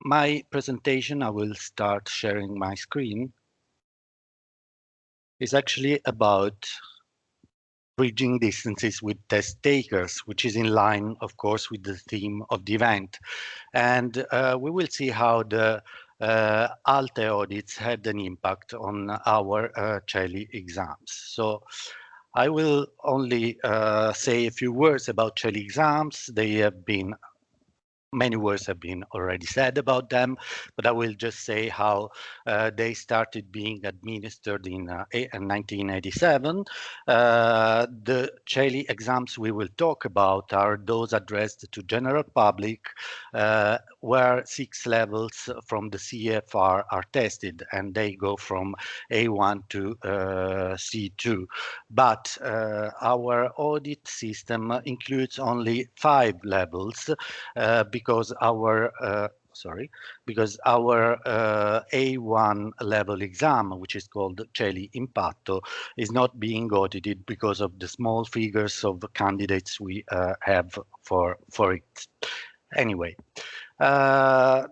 my presentation, I will start sharing my screen, is actually about bridging distances with test takers, which is in line, of course, with the theme of the event. And we will see how the ALTE audits had an impact on our CELI exams. So I will only say a few words about CELI exams. They have been Many words have been already said about them, but I will just say how they started being administered in 1987. The CELI exams we will talk about are those addressed to general public, where 6 levels from the CFR are tested, and they go from A1 to C2. But our audit system includes only 5 levels, because our A1 level exam, which is called CELI Impatto, is not being audited because of the small figures of the candidates we have for it. Anyway,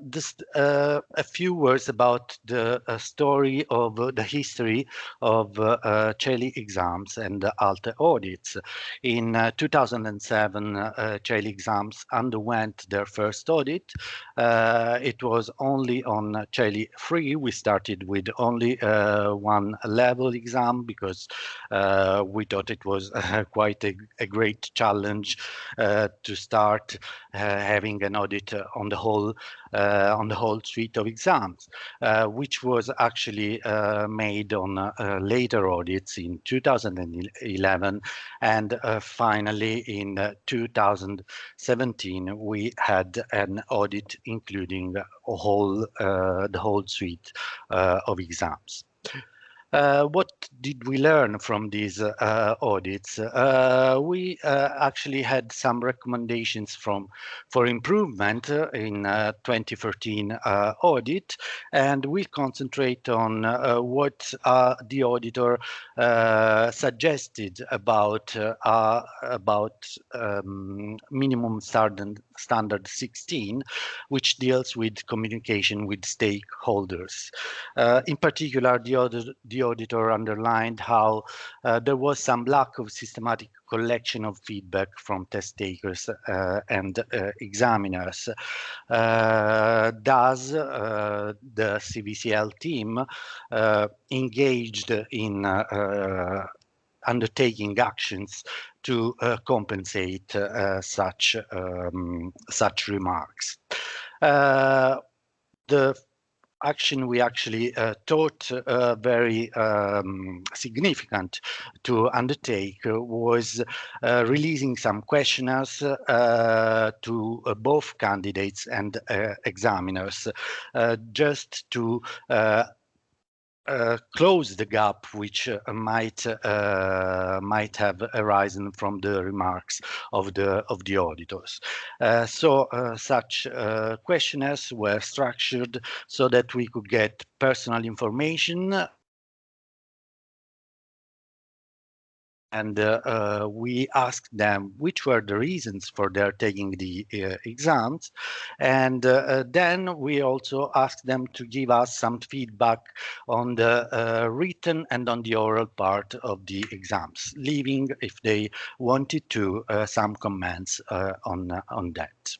just a few words about the story of the history of CELI exams and the ALTE audits. In 2007, CELI exams underwent their first audit. It was only on CELI 3. We started with only one level exam because we thought it was quite a great challenge to start having an audit on the whole suite of exams, which was actually made on later audits in 2011, and finally in 2017 we had an audit including the whole suite of exams. What did we learn from these audits? We actually had some recommendations for improvement in 2013 audit, and we concentrate on what the auditor suggested about minimum standard 16, which deals with communication with stakeholders. In particular, the auditor underlined how there was some lack of systematic collection of feedback from test takers and examiners. Thus, the CVCL team engaged in undertaking actions to compensate such remarks. The action we actually thought very significant to undertake was releasing some questionnaires to both candidates and examiners, just to close the gap which might have arisen from the remarks of the auditors. Such questionnaires were structured so that we could get personal information, and we asked them which were the reasons for their taking the exams, and then we also asked them to give us some feedback on the written and on the oral part of the exams, leaving, if they wanted to, some comments on that.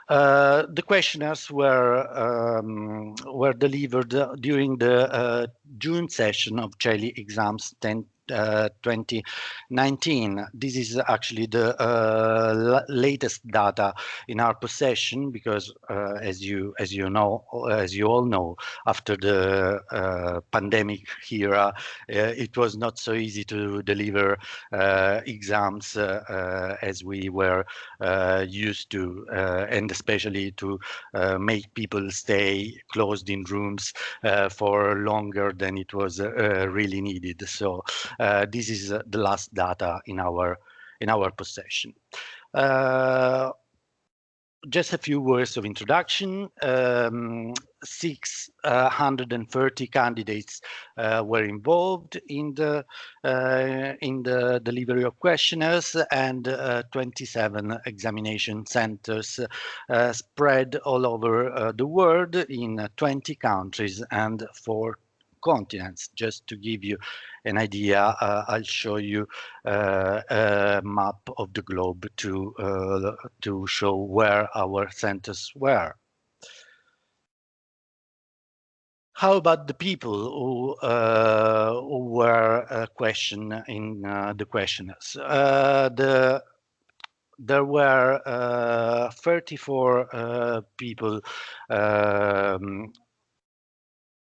The questionnaires were delivered during the June session of CELI exams 2019. This is actually the latest data in our possession, because as you all know, after the pandemic era, it was not so easy to deliver exams as we were used to, and especially to make people stay closed in rooms for longer than it was really needed. So this is the last data in our possession. Just a few words of introduction. 630 candidates were involved in the delivery of questionnaires, and 27 examination centers spread all over the world in 20 countries and 4 continents. Just to give you an idea, I'll show you a map of the globe to show where our centers were. How about the people who were questioned in the questionnaires? There were 34 people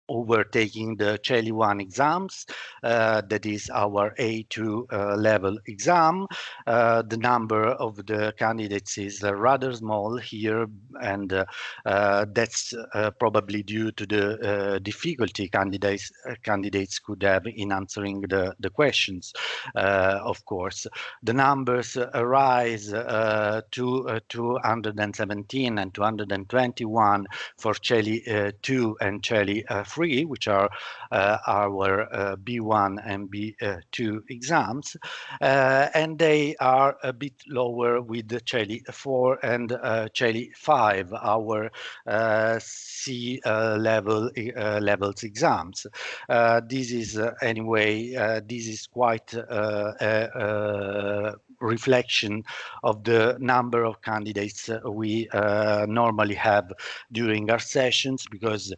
who were taking the CELI 1 exams, that is our A2 level exam. The number of the candidates is rather small here, and that's probably due to the difficulty candidates could have in answering the questions. Of course, the numbers rise to 217 and 221 for CELI 2 and CELI 3, which are our B1 and B2 exams, and they are a bit lower with the CELI 4 and CELI 5, our C levels exams. This is anyway, this is quite a reflection of the number of candidates we normally have during our sessions, because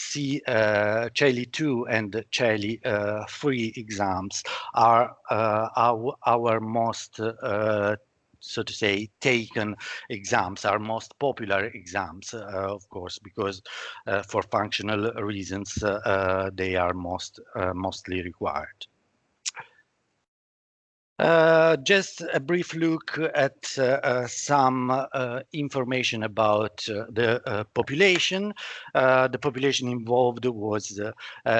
CELI 2 and CELI 3 exams are our most so to say, taken exams, are most popular exams, of course, because for functional reasons they are mostly required. Just a brief look at some information about the population. The population involved was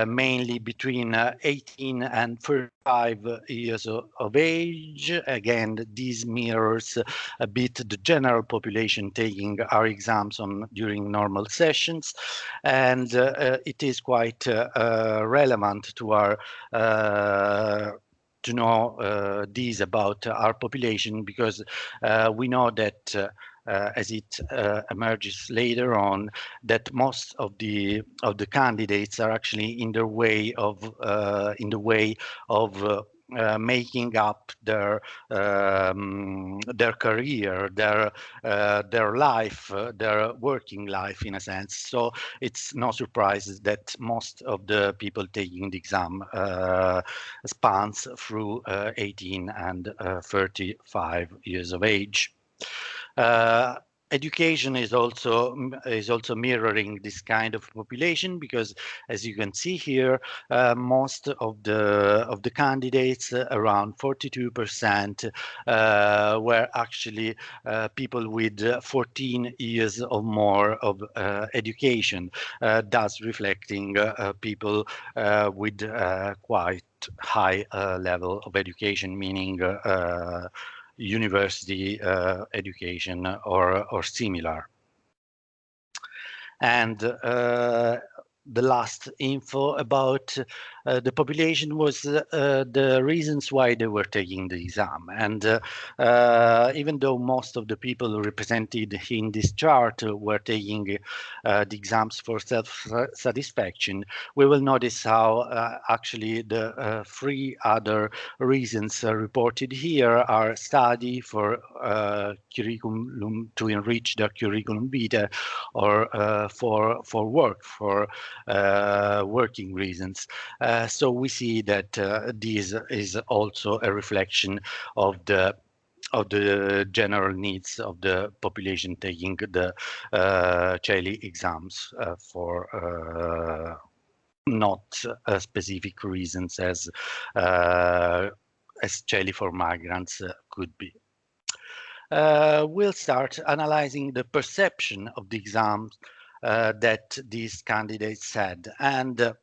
mainly between 18 and 35 years of age. Again, this mirrors a bit the general population taking our exams during normal sessions, and it is quite relevant to our to know this about our population, because we know that as it emerges later on, that most of the candidates are actually in the way of making up their career, their life, their working life, in a sense. So it's no surprise that most of the people taking the exam spans through 18 and 35 years of age. Education is also mirroring this kind of population, because as you can see here, most of the candidates, around 42%, were actually people with 14 years or more of education, thus reflecting people with quite high level of education, meaning university education or similar. And the last info about the population was the reasons why they were taking the exam. And even though most of the people represented in this chart were taking the exams for self-satisfaction, we will notice how actually the 3 other reasons reported here are study, for curriculum, to enrich their curriculum vitae, or for work, for working reasons. So we see that this is also a reflection of the general needs of the population taking the CELI exams for not specific reasons as CELI for migrants could be. We'll start analyzing the perception of the exams that these candidates had, and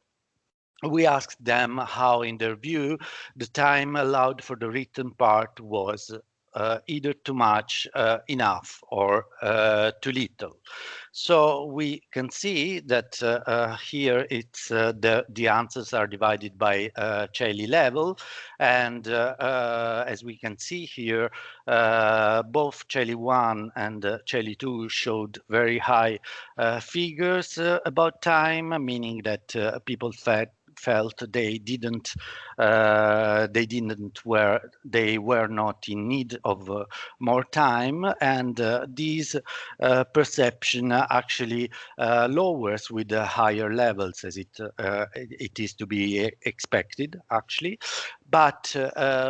we asked them how, in their view, the time allowed for the written part was either too much, enough, or too little. So we can see that here it's the answers are divided by CELI level, and as we can see here, both CELI 1 and CELI 2 showed very high figures about time, meaning that people felt they were not in need of more time, and these perception actually lowers with the higher levels, as it is to be expected actually. But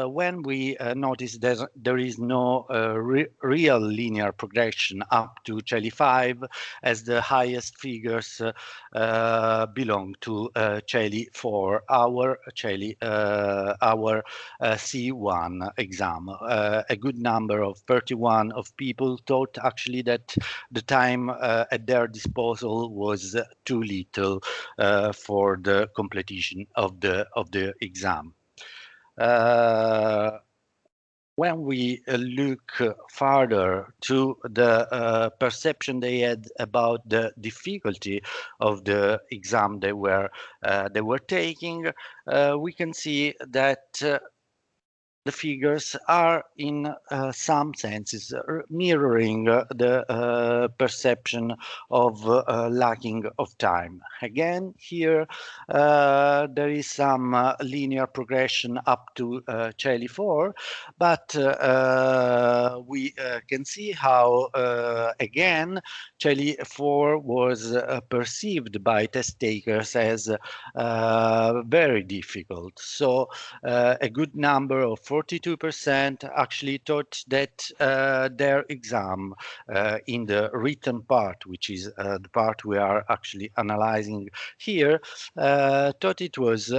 when we notice there is no real linear progression up to CELI 5, as the highest figures belong to CELI 4, our C1 exam. A good number of 31 of people thought actually that the time at their disposal was too little for the completion of the exam. When we look further to the perception they had about the difficulty of the exam they were taking, we can see that the figures are in some senses mirroring the perception of lacking of time. Again, here there is some linear progression up to CELI 4, but we can see how again CELI 4 was perceived by test takers as very difficult. So a good number of 42% actually thought that their exam in the written part, which is the part we are actually analyzing here, thought it was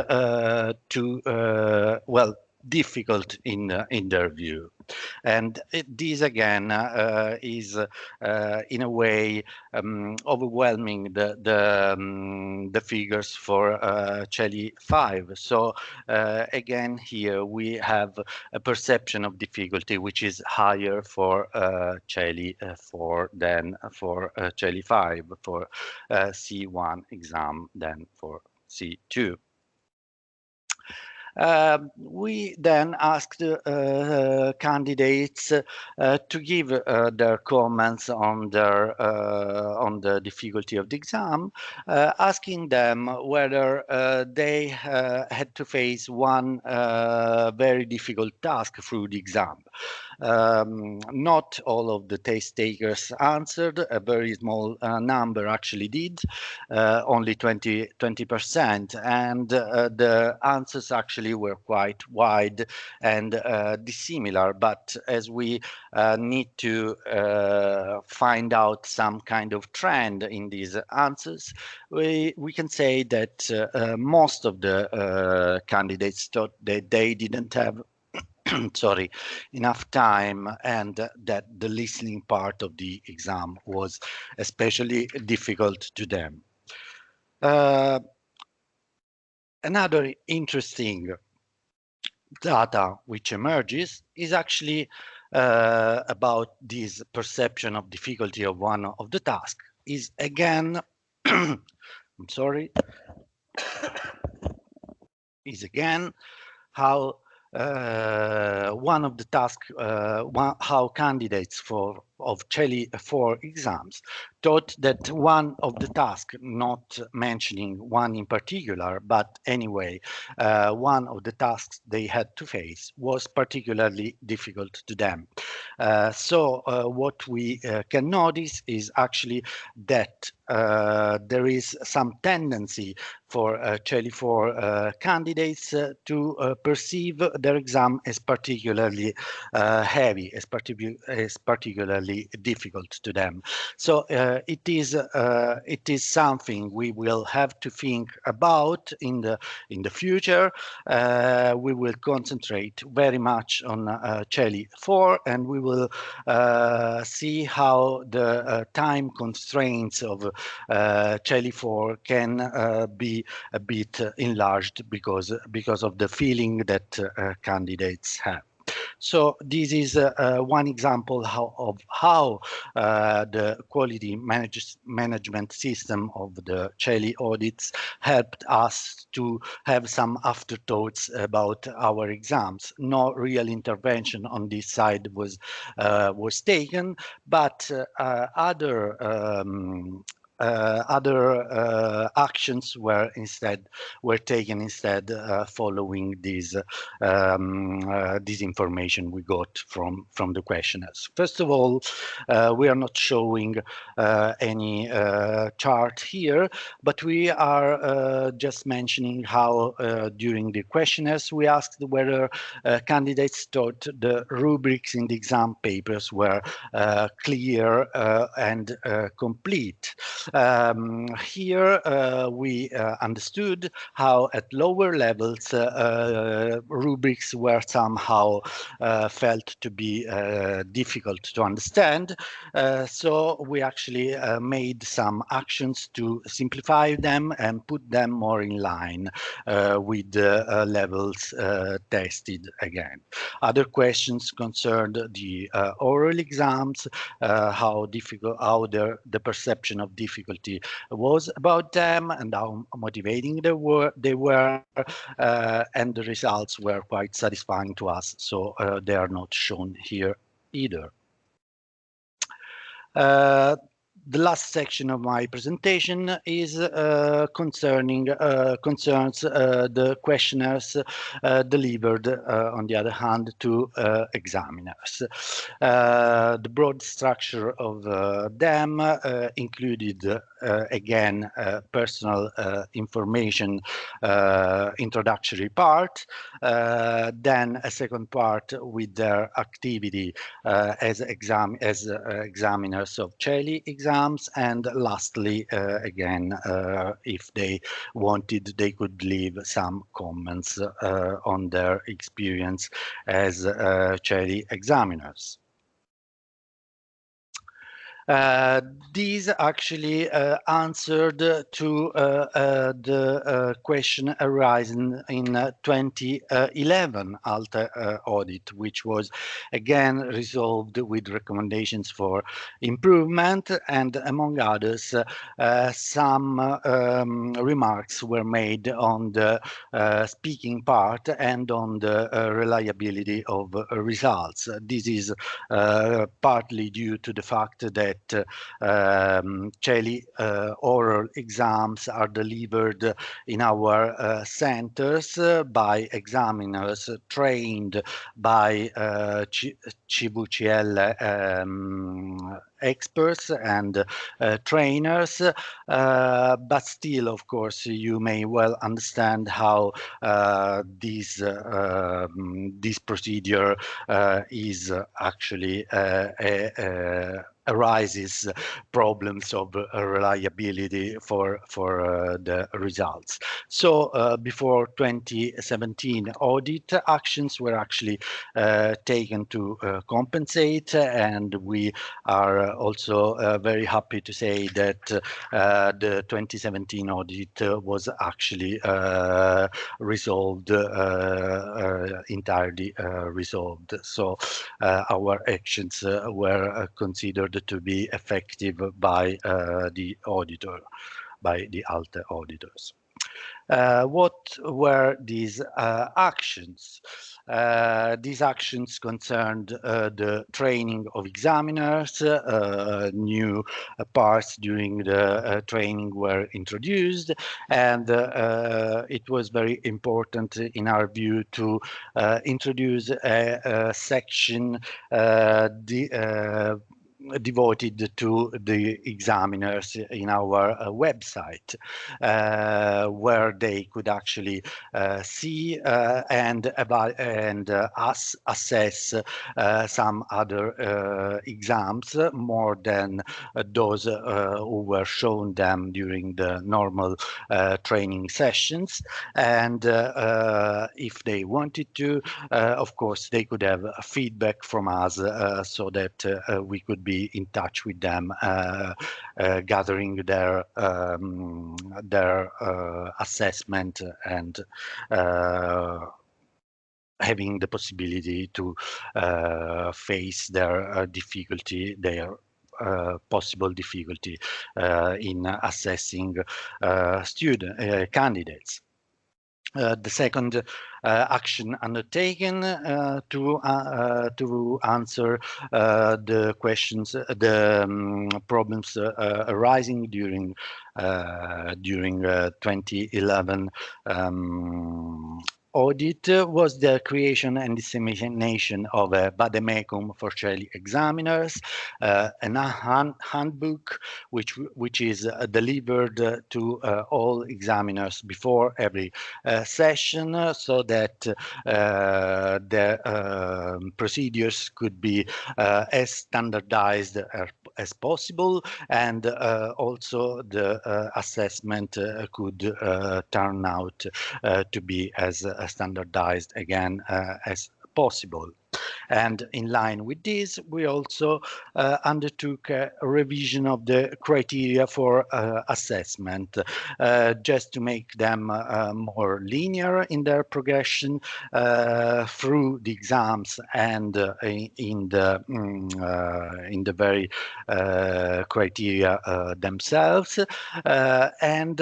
too difficult in their view. And this again is in a way overwhelming the figures for CELI 5. So again, here we have a perception of difficulty which is higher for CELI 4 than for CELI 5, for C1 exam than for C2. We then asked candidates to give their comments on the difficulty of the exam, asking them whether they had to face one very difficult task through the exam. Not all of the test takers answered. A very small number actually did, only 20%, and the answers actually were quite wide and dissimilar. But as we need to find out some kind of trend in these answers, we can say that most of the candidates thought that they didn't have sorry, enough time, and that the listening part of the exam was especially difficult to them. Another interesting data which emerges is actually about this perception of difficulty of one of the tasks, is again, I'm sorry, is again how one of the tasks, how candidates of CELI 4 exams thought that one of the tasks, not mentioning one in particular, but anyway, one of the tasks they had to face was particularly difficult to them. So what we can notice is actually that there is some tendency for CELI 4 candidates to perceive their exam as particularly heavy, as particularly difficult to them. So it is something we will have to think about in the future. We will concentrate very much on CELI 4, and we will see how the time constraints of CELI 4 can be a bit enlarged because of the feeling that candidates have. So this is one example of how the quality management system of the CELI audits helped us to have some afterthoughts about our exams. No real intervention on this side was taken, but other actions were taken instead, following this information we got from the questionnaires. First of all, we are not showing any chart here, but we are just mentioning how during the questionnaires we asked whether candidates thought the rubrics in the exam papers were clear and complete. Here we understood how at lower levels rubrics were somehow felt to be difficult to understand. So we actually made some actions to simplify them and put them more in line with the levels tested again. Other questions concerned the oral exams, how the perception of difficulty was about them and how motivating they were, and the results were quite satisfying to us, so they are not shown here either. The last section of my presentation is concerns the questionnaires delivered, on the other hand, to examiners. The broad structure of them included, again, personal information introductory part, then a second part with their activity as examiners of CELI exams, and lastly, again, if they wanted, they could leave some comments on their experience as CELI examiners. These actually answered to the question arising in 2011 ALTE audit, which was again resolved with recommendations for improvement, and among others, some remarks were made on the speaking part and on the reliability of results. This is partly due to the fact that CELI oral exams are delivered in our centers by examiners trained by CVCL experts and trainers, but still, of course, you may well understand how this procedure is actually arises problems of reliability for the results. So before 2017 audit, actions were actually taken to compensate, and we are also very happy to say that the 2017 audit was actually resolved, entirely resolved. So our actions were considered to be effective by the auditor, by the ALTE auditors. What were these actions? These actions concerned the training of examiners. New parts during the training were introduced, and it was very important in our view to introduce a section devoted to the examiners in our website, where they could actually see and assess some other exams more than those who were shown them during the normal training sessions. And if they wanted to, of course, they could have feedback from us so that we could be in touch with them, gathering their assessment and having the possibility to face their difficulty, their possible difficulty in assessing student candidates. The second action undertaken to answer the questions, the problems arising during 2011 audit was the creation and dissemination of a vademecum for CELI examiners, an handbook which is delivered to all examiners before every session, so that the procedures could be as standardized as possible, and also the assessment could turn out to be as standardized again as possible. And in line with this, we also undertook a revision of the criteria for assessment, just to make them more linear in their progression through the exams and in the very criteria themselves, and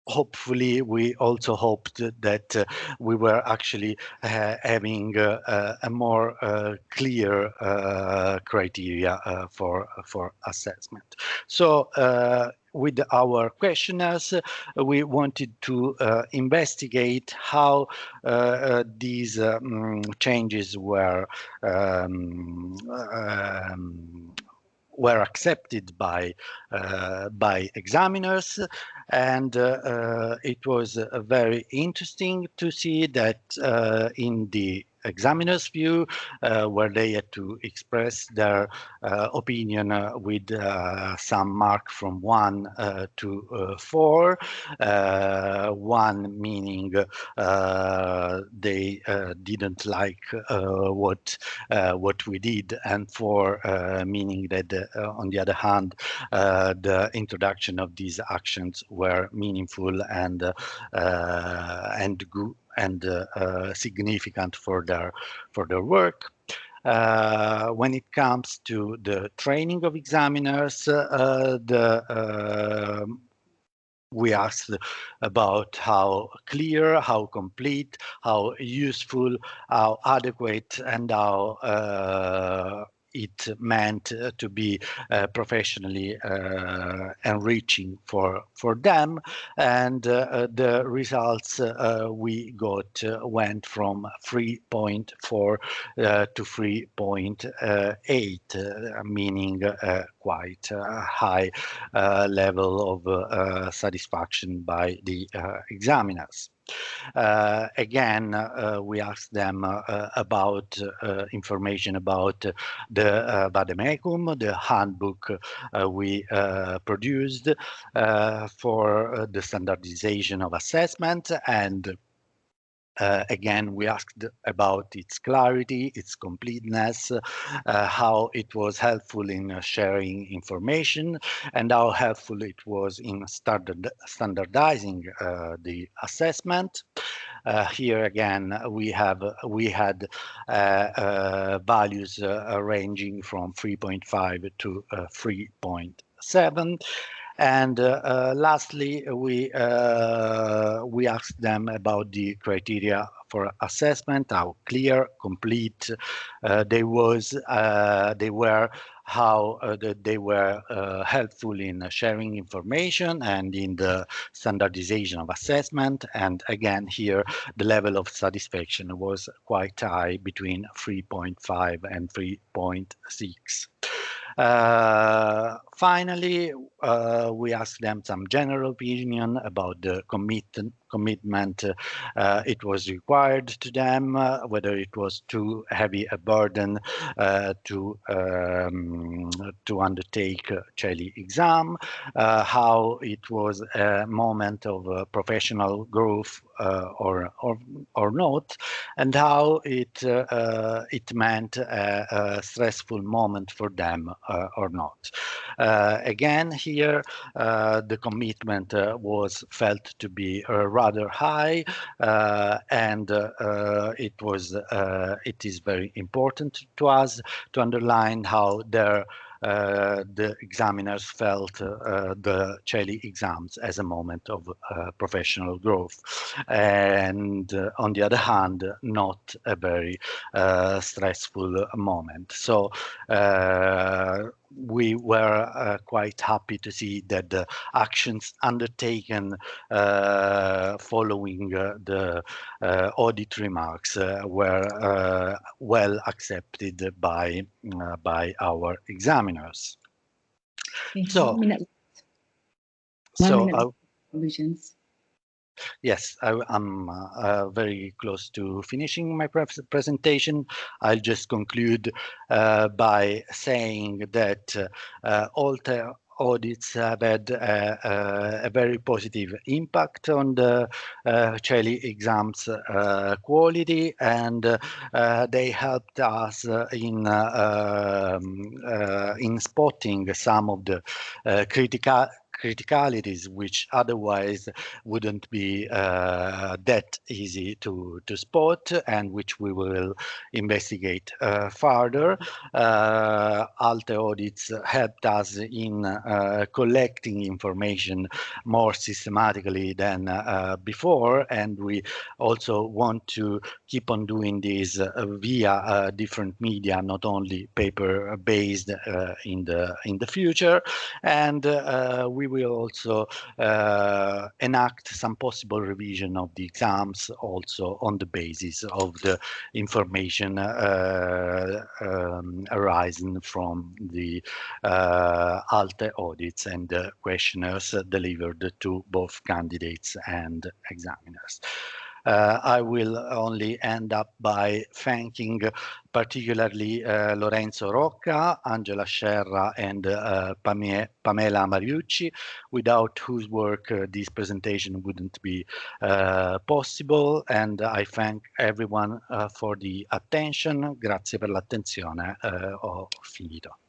hopefully, we also hoped that we were actually having a more clear criteria for assessment. So with our questionnaires, we wanted to investigate how these changes were accepted by examiners, and it was very interesting to see that in the examiner's view, where they had to express their opinion with some mark from 1 to 4, 1 meaning they didn't like what we did, and 4 meaning that on the other hand, the introduction of these actions were meaningful and good and significant for their work. When it comes to the training of examiners, we asked about how clear, how complete, how useful, how adequate, and how it meant to be professionally enriching for them. And the results we got went from 3.4 to 3.8, meaning quite a high level of satisfaction by the examiners. Again, we asked them about information about the vademecum, the handbook we produced for the standardization of assessment, and again, we asked about its clarity, its completeness, how it was helpful in sharing information, and how helpful it was in standardizing the assessment. Here again, we had values ranging from 3.5 to 3.7. And lastly, we asked them about the criteria for assessment, how clear, complete they were, how they were helpful in sharing information and in the standardization of assessment. And again, here the level of satisfaction was quite high, between 3.5 and 3.6. Finally, we asked them some general opinion about the commitment it was required to them, whether it was too heavy a burden to undertake CELI exam, how it was a moment of professional growth or not, and how it meant a stressful moment for them or not. Again, here the commitment was felt to be rather high, and it is very important to us to underline how the examiners felt the CELI exams as a moment of professional growth, and on the other hand, not a very stressful moment. So we were quite happy to see that the actions undertaken following the audit remarks were well accepted by our examiners. So, conclusions. Yes, I'm very close to finishing my presentation. I'll just conclude by saying that ALTE audits have had a very positive impact on the CELI exams quality, and they helped us in spotting some of the criticalities which otherwise wouldn't be that easy to spot, and which we will investigate further. ALTE audits helped us in collecting information more systematically than before, and we also want to keep on doing this via different media, not only paper-based in the future. And we will also enact some possible revision of the exams also on the basis of the information arising from the ALTE audits and the questionnaires delivered to both candidates and examiners. I will only end up by thanking particularly Lorenzo Rocca, Angela Scerra, and Pamela Mariucci, without whose work this presentation wouldn't be possible. And I thank everyone for the attention. Grazie per l'attenzione. Ho finito.